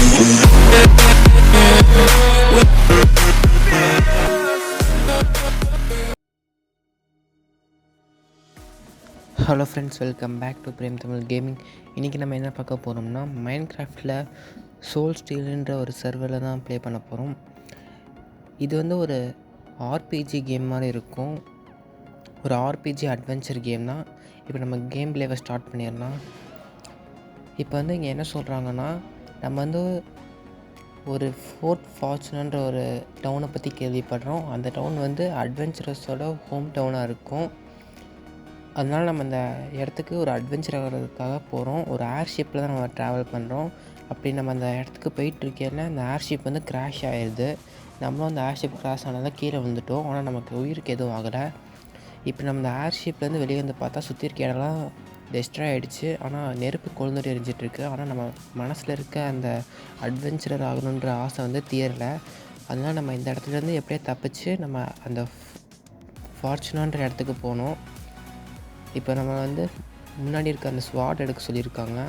Hello friends, welcome back to Prem Tamil gaming. இன்றைக்கி நம்ம என்ன பார்க்க போகிறோம்னா, மைன்கிராஃப்டில் சோல் ஸ்டீல்ன்ற ஒரு சர்வரில் தான் ப்ளே பண்ண போகிறோம். இது வந்து ஒரு ஆர்பிஜி கேம் மாதிரி இருக்கும். ஒரு ஆர்பிஜி அட்வென்ச்சர் கேம் தான். இப்போ நம்ம கேம் ப்ளேவை ஸ்டார்ட் பண்ணிடலாம். இப்போ வந்து இங்கே என்ன சொல்கிறாங்கன்னா, நம்ம வந்து ஒரு ஃபோர்ட் ஃபார்ச்சுனன்ற ஒரு டவுனை பற்றி கேள்விப்படுறோம். அந்த டவுன் வந்து அட்வென்ச்சரஸோட ஹோம் டவுனாக இருக்கும். அதனால் நம்ம அந்த இடத்துக்கு ஒரு அட்வென்ச்சர் ஆகிறதுக்காக போகிறோம். ஒரு ஏர்ஷிப்பில் தான் நம்ம ட்ராவல் பண்ணுறோம். அப்படி நம்ம அந்த இடத்துக்கு போயிட்டுருக்கையில் அந்த ஏர்ஷிப் வந்து க்ராஷ் ஆகிடுது. நம்மளும் அந்த ஏர்ஷிப் க்ராஷ் ஆனதால் கீழே விழுந்துட்டோம். ஆனால் நமக்கு உயிருக்கு எதுவும் ஆகலை. இப்போ நம்ம அந்த ஏர்ஷிப்லேருந்து வெளியே வந்து பார்த்தா சுற்றி இருக்க இடம்லாம் டெஸ்ட்ராய் ஆகிடுச்சு. ஆனால் நெருப்பு கொழுந்துட்டு எரிஞ்சிட்ருக்கு. ஆனால் நம்ம மனசில் இருக்க அந்த அட்வென்ச்சரர் ஆகணுன்ற ஆசை வந்து தீரலை. அதனால் நம்ம இந்த இடத்துலேருந்து எப்படியே தப்பிச்சு நம்ம அந்த ஃபார்ச்சுனான்ற இடத்துக்கு போனோம். இப்போ நம்ம வந்து முன்னாடி இருக்க அந்த ஸ்வாட் எடுக்க சொல்லியிருக்காங்க.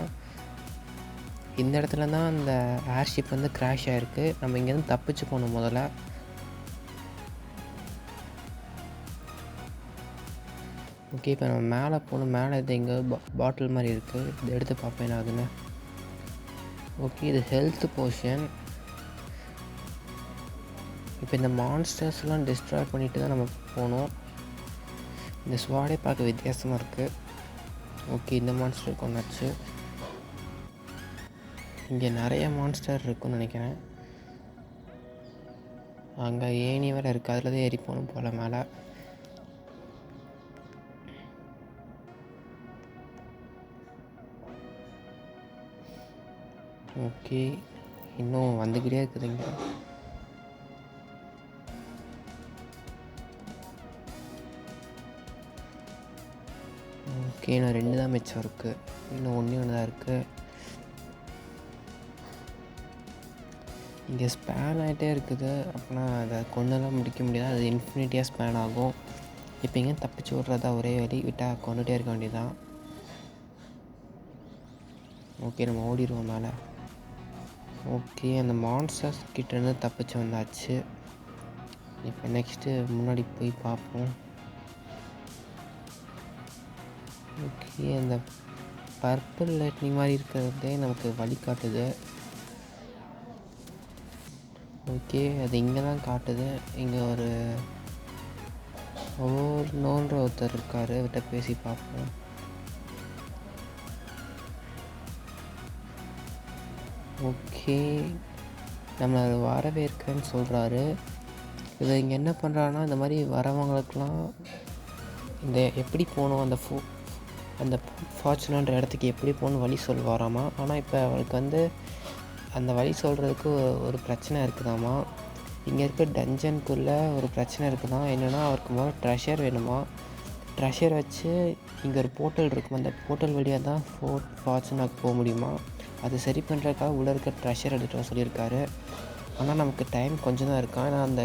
இந்த இடத்துல தான் அந்த ஏர்ஷிப் வந்து க்ராஷ் ஆகிருக்கு. நம்ம இங்கேருந்து தப்பிச்சு போகணும் முதல்ல. ஓகே, இப்போ நம்ம மேலே போகணும். மேலே இது எங்கே பாட்டில் மாதிரி இருக்குது. இது எடுத்து பார்ப்பேன் என்ன ஆகுதுன்னு. ஓகே, இது ஹெல்த் போஷன். இப்போ இந்த மான்ஸ்டர்ஸ்லாம் டிஸ்ட்ராய் பண்ணிட்டு தான் நம்ம போகணும். இந்த ஸ்வாடே பார்க்க வித்தியாசமாக இருக்குது. ஓகே, இந்த மான்ஸ்டர் கொண்டாச்சு. இங்கே நிறைய மான்ஸ்டர் இருக்குன்னு நினைக்கிறேன். அங்கே ஏணி வேறு இருக்குது. அதில் தான் ஏறி போகணும் போல் மேலே. ஓகே, இன்னும் வந்துக்கிட்டே இருக்குதுங்க. ஓகே, இன்னும் 2 தான் மிச்சம் இருக்குது. இன்னும் ஒன்று தான் இருக்குது. இங்கே ஸ்பேன் ஆகிட்டே இருக்குது. அப்படின்னா அதை கொண்டுலாம் முடிக்க முடியாது. அது இன்ஃபினிட்டியாக ஸ்பேன் ஆகும். இப்போ இங்கே தப்பிச்சு விட்றதா ஒரே வழி. விட்டால் கொண்டுகிட்டே இருக்க வேண்டியதான். ஓகே, நம்ம ஓடிடுவோம் மேலே. ஓகே, அந்த மான்ஸ்டர்ஸ் கிட்டேருந்து தப்பிச்சு வந்தாச்சு. இப்போ நெக்ஸ்ட்டு முன்னாடி போய் பார்ப்போம். ஓகே, அந்த பர்பிள் லைட்னிங் மாதிரி இருக்கிறதே நமக்கு வழி காட்டுது. ஓகே, அது இங்கே தான் காட்டுது. இங்கே ஒரு நோன்ற ஒருத்தர் இருக்கார். அவர்கிட்ட பேசி பார்ப்போம். ஓகே, நம்மளை அதை வரவேற்கிறேன்னு சொல்கிறாரு. இதை இங்கே என்ன பண்ணுறாருன்னா, இந்த மாதிரி வரவங்களுக்கெல்லாம் இந்த எப்படி போகணும், அந்த ஃபார்ச்சுனன்ற இடத்துக்கு எப்படி போகணும் வழி சொல்லுவாராமா. ஆனால் இப்போ அவருக்கு வந்து அந்த வழி சொல்கிறதுக்கு ஒரு பிரச்சனை இருக்குதாம்மா. இங்கே இருக்க டஞ்சனுக்குள்ளே ஒரு பிரச்சனை இருக்குதான். என்னென்னா, அவருக்கு முதல்ல ட்ரெஷர் வேணுமா. ட்ரெஷர் வச்சு இங்கே ஒரு போர்ட்டல் இருக்கும். அந்த போர்ட்டல் வழியாக தான் ஃபோர்ட் ஃபார்ச்சுனாக்கு போக முடியுமா. அது சரி பண்ணுறதுக்காக உள்ளே இருக்க ட்ரெஷர் எடுத்துகிட்டு சொல்லியிருக்காரு. ஆனால் நமக்கு டைம் கொஞ்சம் தான் இருக்கான். ஆனால் அந்த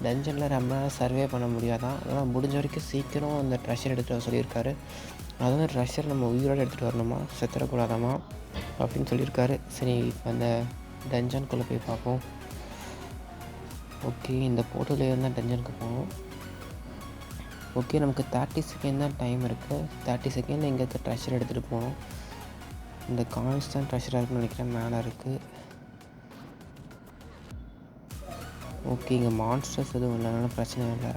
டஞ்சனில் ரொம்ப நாள் சர்வே பண்ண முடியாதான். அதனால் முடிஞ்ச வரைக்கும் சீக்கிரம் அந்த ட்ரெஷர் எடுத்துகிட்டு சொல்லியிருக்காரு. அதுவும் ட்ரெஷர் நம்ம உயிரோடு எடுத்துகிட்டு வரணுமா, செத்துடக்கூடாதாமா அப்படின்னு சொல்லியிருக்காரு. சரி, இப்போ அந்த டஞ்சனுக்குள்ளே போய் பார்ப்போம். ஓகே, இந்த போர்ட்டலில் இருந்தால் டஞ்சனுக்கு போகணும். ஓகே, நமக்கு 30 செகண்ட் தான் டைம் இருக்குது. 30 செகண்டில் இங்கே இருக்க ட்ரெஷர் எடுத்துகிட்டு போகணும். இந்த காயின்ஸ் தான் ட்ரெஷராக இருக்குன்னு நினைக்கிறேன். மேலே இருக்குது. ஓகே, இங்கே மான்ஸ்டர்ஸ் எதுவும் இல்லைனாலும் பிரச்சனை இல்லை.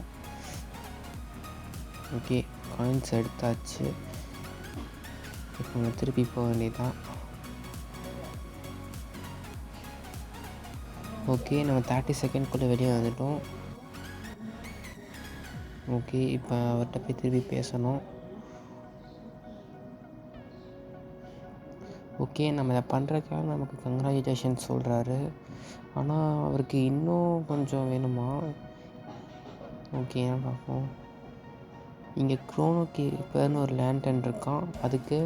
ஓகே, காயின்ஸ் எடுத்தாச்சு. இப்போ நம்ம திருப்பி போக வேண்டியதுதான். ஓகே, நம்ம 30 செகண்ட்குள்ளே வெளியே வந்துட்டோம். ஓகே, இப்போ அவர்கிட்ட போய் திருப்பி பேசணும். ஓகே, நம்ம இதை பண்ணுறதுக்காக நமக்கு கங்க்ராச்சுலேஷன்ஸ் சொல்கிறாரு. ஆனால் அவருக்கு இன்னும் கொஞ்சம் வேணுமா. ஓகே, ஏன் பார்ப்போம். இங்கே க்ரோனோ கீப்பர்னு ஒரு லேண்டன் இருக்கான். அதுக்கு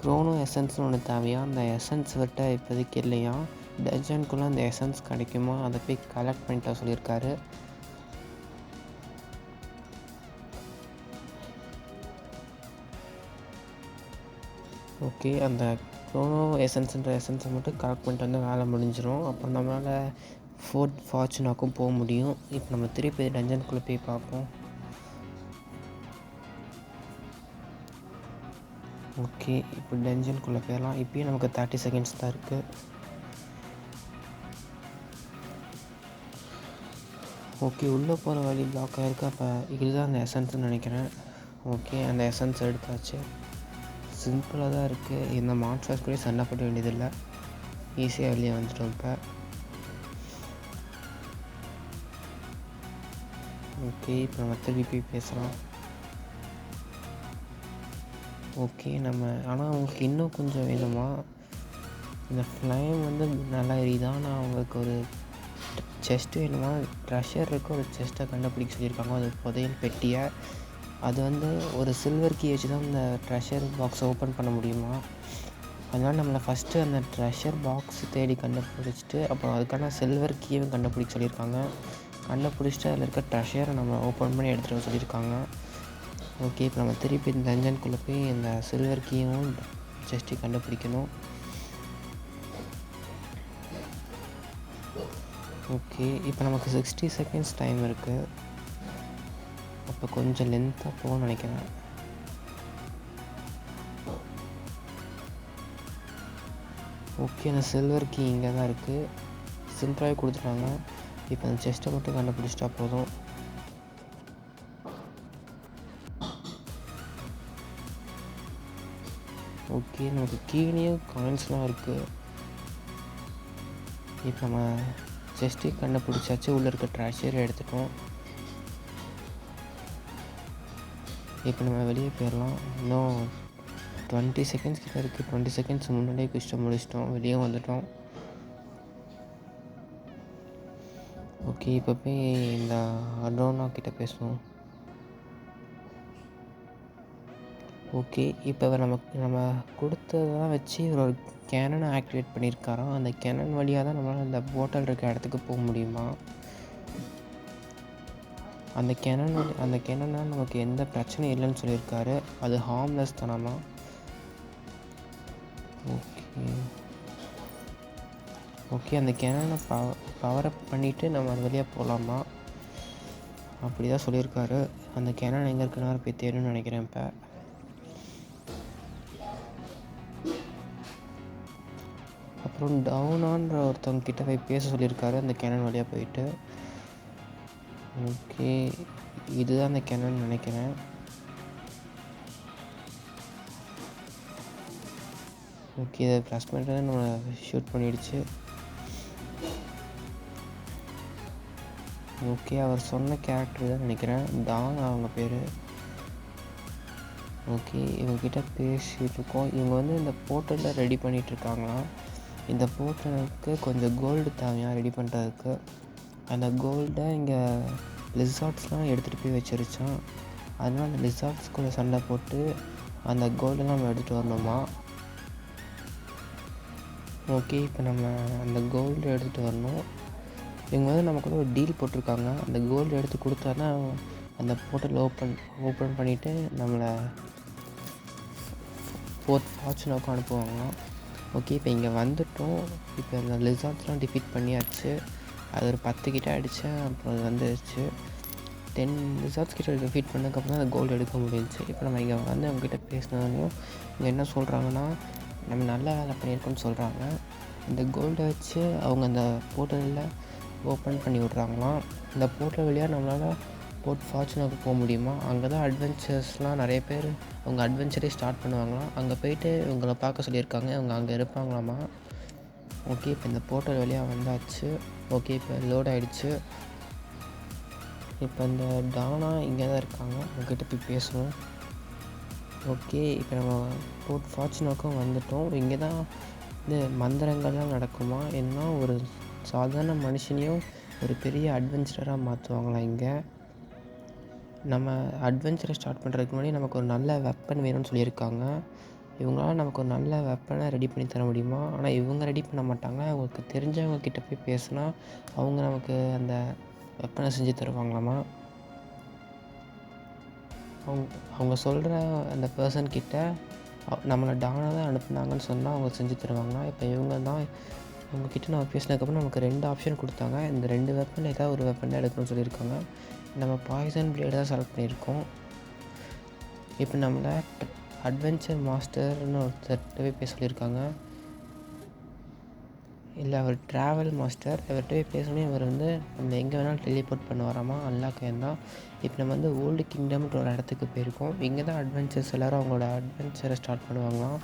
க்ரோனோ எசன்ஸ்னு ஒன்று தேவையா. அந்த எசன்ஸ் விட்ட இப்போதைக்கு இல்லையா. டஞ்சனுக்குள்ளே அந்த எசன்ஸ் கிடைக்குமா, அதை போய் கலெக்ட் பண்ணிட்டு சொல்லியிருக்காரு. ஓகே, அந்த க்ரோனோ எசன்ஸுன்ற எசன்ஸை மட்டும் கலெக்ட் பண்ணிட்டு வந்து வேலை முடிஞ்சிடும். அப்புறம் நம்மளால் ஃபோர்ட் ஃபார்ச்சுனாக்கும் போக முடியும். இப்போ நம்ம திருப்பி டஞ்சனுக்குள்ளே போய் பார்ப்போம். ஓகே, இப்போ டஞ்சனுக்குள்ளே போயிடலாம். இப்போயும் நமக்கு 30 செகண்ட்ஸ் தான் இருக்குது. ஓகே, உள்ளே போகிற வழி பிளாக் ஆகிருக்கு. அப்போ இதுதான் அந்த எசன்ஸ்ன்னு நினைக்கிறேன். ஓகே, அந்த எசன்ஸ் எடுத்தாச்சு. சிம்பிளாக தான் இருக்குது. இந்த மான்ஸ்டர்ஸ் கூட சண்டை போட வேண்டியதில்லை. ஈஸியாக வெளியே வந்துட்டோம் இப்போ. ஓகே, இப்போ நம்ம திருப்பி பேசலாம். ஓகே, நம்ம ஆனால் அவங்களுக்கு இன்னும் கொஞ்சம் வேணுமா? இந்த ஃப்ளைம் வந்து நல்லா எரியுதா? ஆனால் அவங்களுக்கு ஒரு செஸ்ட்டு வேணுமா? ட்ரெஷர் இருக்க ஒரு செஸ்ட்டை கண்டுபிடிக்க சொல்லியிருக்காங்க. அது புதையல் பெட்டியை. அது வந்து ஒரு சில்வர் கீ வச்சு தான் இந்த ட்ரெஷர் பாக்ஸை ஓப்பன் பண்ண முடியுமா? அதனால் நம்மளை ஃபஸ்ட்டு அந்த ட்ரெஷர் பாக்ஸ் தேடி கண்டுபிடிச்சிட்டு அப்புறம் அதுக்கான சில்வர் கீயும் கண்டுபிடிக்க சொல்லியிருக்காங்க. கண்டுபிடிச்சிட்டு அதில் இருக்க ட்ரெஷரை நம்ம ஓப்பன் பண்ணி எடுத்துகிட்டு வர சொல்லியிருக்காங்க. ஓகே, இப்போ நம்ம திருப்பி இந்த டஞ்சனுக்குள்ளே போய் இந்த சில்வர் கீயும் செஸ்ட்டையும் கண்டுபிடிக்கணும். ஓகே, இப்போ நமக்கு 60 செகண்ட்ஸ் டைம் இருக்குது. அப்போ கொஞ்சம் லென்த்தாக போகணும்னு நினைக்கிறேன். ஓகே, அந்த சில்வர் கீ இங்கே தான் இருக்குது. சிம்பிளாகவே கொடுத்துட்டாங்க. இப்போ அந்த செஸ்ட்டை மட்டும் கண்டுபிடிச்சிட்டா போதும். ஓகே, நமக்கு கீழேயும் காயின்ஸ்லாம் இருக்குது. இப்போ நம்ம செஸ்ட்டே கண்டுபிடிச்சாச்சு. உள்ளே இருக்க ட்ரெஷரை எடுத்துட்டோம். இப்போ நம்ம வெளியே போயிடலாம். இன்னும் 20 செகண்ட்ஸ் கிட்ட இருக்குது. 20 செகண்ட்ஸ் முன்னாடியே குஷ்டம் முடிச்சிட்டோம். வெளியே வந்துட்டோம். ஓகே, இப்போ போய் இந்த அட்ரோனா கிட்ட பேசுவோம். ஓகே, இப்போ நம்ம கொடுத்ததெல்லாம் வச்சு இவர் ஒரு கேனனை ஆக்டிவேட் பண்ணியிருக்காராம். அந்த கேனன் வழியாக தான் நம்மளால் அந்த போட்டல் இருக்க இடத்துக்கு போக முடியுமா? அந்த கேனனால் நமக்கு எந்த பிரச்சனையும் இல்லைன்னு சொல்லியிருக்காரு. அது ஹார்ம்லெஸ் தானாமா? ஓகே, அந்த கேனனை பவர் அப் பண்ணிவிட்டு நம்ம அது வழியாக போகலாமா? அப்படி தான் சொல்லியிருக்காரு. அந்த கேனன் எங்கே இருக்குன்னு போய் தேடணும்னு நினைக்கிறேன். இப்போ அப்புறம் டவுனான்ற ஒருத்தவங்க கிட்ட போய் பேச சொல்லியிருக்காரு அந்த கேனன் வழியாக போயிட்டு. ஓகே, இதுதான் அந்த கேனன் நினைக்கிறேன். ஓகே, இதை ப்ரெஸ் பண்ணுறது நம்ம ஷூட் பண்ணிடுச்சு. ஓகே, அவர் சொன்ன கேரக்டர் தான் நினைக்கிறேன். டான் அவங்க பேர். ஓகே, இவங்ககிட்ட பேசிகிட்டு இருக்கோம். இவங்க வந்து இந்த போர்ட்டலில் ரெடி பண்ணிகிட்ருக்காங்களாம். இந்த போர்ட்டலுக்கு கொஞ்சம் கோல்டு தேவையாக ரெடி பண்ணுறதுக்கு. அந்த கோல்டை இங்கே லிசார்ட்ஸ்லாம் எடுத்துகிட்டு போய் வச்சிருச்சான். அதனால் அந்த லிசார்ட்ஸ்குள்ளே சண்டை போட்டு அந்த கோல்டெல்லாம் நம்ம எடுத்துகிட்டு வரணுமா? ஓகே, இப்போ நம்ம அந்த கோல்டு எடுத்துகிட்டு வரணும். இவங்க வந்து நமக்கு ஒரு டீல் போட்டிருக்காங்க. அந்த கோல்டு எடுத்து கொடுத்தா தான் அந்த போர்ட்டல் ஓப்பன் பண்ணிவிட்டு நம்மளை ஃபோர்த் ஃபார்ச்சுனாக்கும் அனுப்புவாங்களாம். ஓகே, இப்போ இங்கே வந்துவிட்டோம். இப்போ அந்த லிசார்ட்ஸ்லாம் டிஃபீட் பண்ணியாச்சு. அது ஒரு 10 கிட்ட அடித்தேன். அப்புறம் அது வந்துடுச்சு. 10 லிசார்ட்ஸ் கிட்ட டிஃபீட் பண்ணதுக்கப்புறம் தான் அந்த கோல்டு எடுக்க முடிஞ்சிச்சு. இப்போ நம்ம இங்கே வந்து அவங்ககிட்ட பேசினதையும் இங்கே என்ன சொல்கிறாங்கன்னா, நம்ம நல்ல வேலை பண்ணியிருக்கோன்னு சொல்கிறாங்க. இந்த கோல்டை வச்சு அவங்க அந்த போர்ட்டலில் ஓப்பன் பண்ணி விட்றாங்களாம். இந்த போர்ட்டல் வழியாக நம்மளால் ஃபோர்ட் ஃபார்ச்சுனாக்கு போக முடியுமா? அங்கே தான் அட்வென்ச்சர்ஸ்லாம் நிறைய பேர் அவங்க அட்வென்ச்சரே ஸ்டார்ட் பண்ணுவாங்களாம். அங்கே போயிட்டு இவங்கள பார்க்க சொல்லியிருக்காங்க. அவங்க அங்கே இருப்பாங்களாமா. ஓகே, இப்போ இந்த போர்ட்டல் வழியாக வந்தாச்சு. ஓகே, இப்போ லோட் ஆகிடுச்சு. இப்போ இந்த டானா இங்கே தான் இருக்காங்க. அவங்ககிட்ட போய் பேசுவோம். ஓகே, இப்போ நம்ம ஃபோர்ட் ஃபார்ச்சுனாக்கும் வந்துவிட்டோம். இங்கே தான் இந்த மந்திரங்கள்லாம் நடக்குமா? ஏன்னா ஒரு சாதாரண மனுஷனையும் ஒரு பெரிய அட்வென்ச்சராக மாற்றுவாங்களாம் இங்கே. நம்ம அட்வென்ச்சரை ஸ்டார்ட் பண்ணுறதுக்கு முன்னாடி நமக்கு ஒரு நல்ல வெப்பன் வேணும்னு சொல்லியிருக்காங்க. இவங்களால் நமக்கு ஒரு நல்ல வெப்பனை ரெடி பண்ணி தர முடியுமா? ஆனால் இவங்க ரெடி பண்ண மாட்டாங்க. அவங்களுக்கு தெரிஞ்சவங்க கிட்ட போய் பேசினா அவங்க நமக்கு அந்த வெப்பனை செஞ்சு தருவாங்களாமா. அவங்க சொல்கிற அந்த பர்சன்கிட்ட நம்மளை டானாக தான் அனுப்புனாங்கன்னு சொன்னால் அவங்க செஞ்சு தருவாங்களா. இப்போ இவங்க தான் அவங்கக்கிட்ட நம்ம பேசினதுக்கப்புறம் நமக்கு 2 ஆப்ஷன் கொடுத்தாங்க. இந்த 2 வெப்பன் ஏதாவது ஒரு வெப்பன் தான் எடுக்கணும்னு சொல்லியிருக்காங்க. நம்ம பாய்சன் பிளேடு தான் செலக்ட் பண்ணியிருக்கோம். இப்போ நம்மளை அட்வென்ச்சர் மாஸ்டர்னு ஒருத்தர்கிட்ட போய் பேச சொல்லியிருக்காங்க. இல்லை, அவர் ட்ராவல் மாஸ்டர். இவர்கிட்ட போய் பேசணும். இவர் நம்ம எங்கே வேணாலும் டெலிபோர்ட் பண்ணுவாராமா. அன்லாக் தான். இப்போ நம்ம ஓல்டு கிங்டம்ன்ற ஒரு இடத்துக்கு போயிருக்கோம். இங்கே தான் அட்வென்ச்சர்ஸ் எல்லோரும் அவங்களோட அட்வென்ச்சரை ஸ்டார்ட் பண்ணுவாங்களாம்.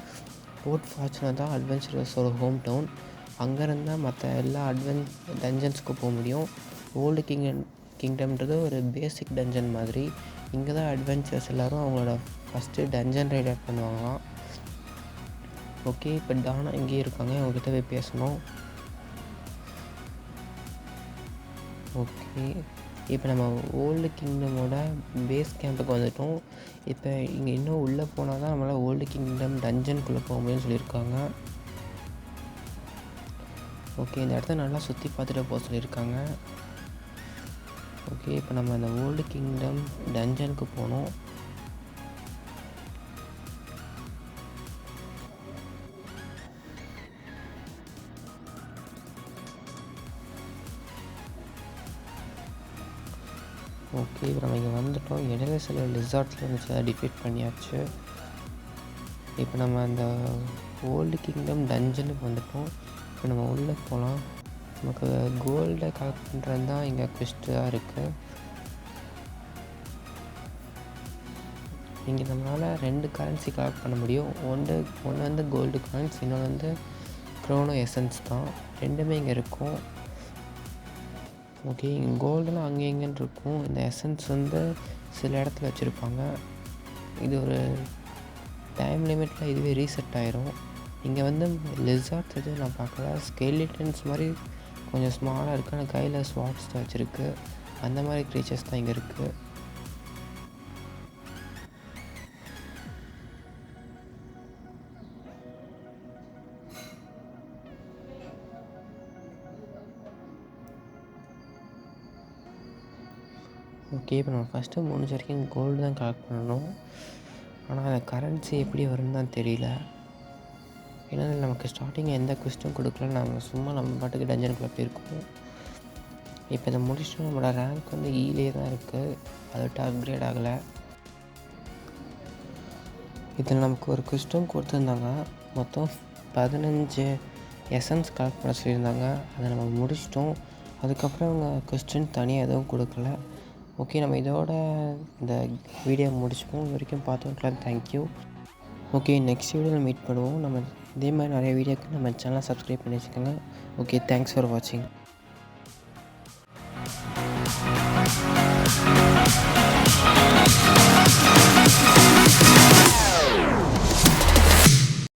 போர்ட் ஃபார்ச்சுனர் தான் அட்வென்ச்சரஸோட ஹோம் டவுன். அங்கேருந்து தான் மற்ற எல்லா டஞ்சன்ஸ்க்கு போக முடியும். ஓல்டு கிங்டம்ன்றது ஒரு பேசிக் டஞ்சன் மாதிரி. இங்கே தான் அட்வென்ச்சர்ஸ் எல்லோரும் அவங்களோட ஃபஸ்ட்டு டஞ்சன் ரைடர் பண்ணுவாங்களாம். ஓகே, இப்போ டானா இங்கேயே இருக்காங்க. அவங்ககிட்ட போய் பேசணும். ஓகே, இப்போ நம்ம ஓல்டு கிங்டமோட பேஸ் கேம்புக்கு வந்துவிட்டோம். இப்போ இங்கே இன்னும் உள்ளே போனால் தான் நம்மளால் ஓல்டு கிங்டம் டஞ்சனுக்குள்ளே போக முடியும்னு சொல்லியிருக்காங்க. ஓகே, இந்த இடத்த நல்லா சுற்றி பார்த்துட்டு போக சொல்லியிருக்காங்க. ஓகே, இப்போ நம்ம அந்த ஓல்டு கிங்டம் டஞ்சனுக்கு போனோம். ஓகே, இப்போ நம்ம இங்கே வந்துவிட்டோம். இடையில சில லிசார்ட்ஸில் இருந்துச்சு, அதை டிஃபீட் பண்ணியாச்சு. இப்போ நம்ம அந்த ஓல்டு கிங்டம் டஞ்சனுக்கு வந்துவிட்டோம். இப்போ நம்ம உள்ளே போகலாம். நமக்கு கோல்டை கலெக்ட் பண்ணுறது தான் இங்கே குவெஸ்ட்டாக இருக்குது. இங்கே நம்மளால் 2 கரன்சி கலெக்ட் பண்ண முடியும். ஒன்று கோல்டு காயின்ஸ், இன்னொன்று க்ரோனோ எசன்ஸ் தான். 2மே இங்கே இருக்கும். ஓகே, இங்கே கோல்டெலாம் அங்கே இங்கேன்னு இருக்கும். இந்த எசன்ஸ் சில இடத்துல வச்சுருப்பாங்க. இது ஒரு டைம் லிமிட்டில் இதுவே ரீசெட் ஆயிரும். இங்கே லிசார்ட்ஸ் எதுவும் நான் பார்க்கல. ஸ்கெலிட்டன்ஸ் மாதிரி கொஞ்சம் ஸ்மாலாக இருக்குது. ஆனால் கையில் ஸ்வாட்ஸ் தான் வச்சுருக்கு. அந்த மாதிரி க்ரீச்சர்ஸ் தான் இங்கே இருக்குது. ஓகே, இப்போ நம்ம ஃபஸ்ட்டு முடிஞ்ச வரைக்கும் கோல்டு தான் கலெக்ட் பண்ணணும். ஆனால் அந்த கரன்சி எப்படி வரும்னு தான் தெரியல. ஏன்னா நமக்கு ஸ்டார்டிங் எந்த குவெஸ்ட்டும் கொடுக்கல. நம்ம சும்மா நம்ம பாட்டுக்கு டஞ்சனுக்குள்ளே போயிருக்கோம். இப்போ இதை முடிச்சுட்டு நம்மளோட ரேங்க் ஈலே தான் இருக்குது. அதோட அப்கிரேட் ஆகலை. இதில் நமக்கு ஒரு குவெஸ்ட்டும் கொடுத்துருந்தாங்க. மொத்தம் 15 எசன்ஸ் கலெக்ட் பண்ண சொல்லியிருந்தாங்க. அதை நம்ம முடிச்சிட்டோம். அதுக்கப்புறம் அவங்க கொஸ்டின் தனியாக எதுவும் கொடுக்கல. ஓகே, நம்ம இதோட இந்த வீடியோ முடிச்சுப்போம். இது வரைக்கும் பார்த்தவங்களுக்குலாம் தேங்க்யூ. ஓகே, நெக்ஸ்ட் வீடியோவில் மீட் பண்ணுவோம். நம்ம இதே மாதிரி நிறைய வீடியோக்கு நம்ம சேனலை சப்ஸ்கிரைப் பண்ணி வச்சுக்கோங்க. ஓகே, தேங்க்ஸ் ஃபார் வாட்சிங்.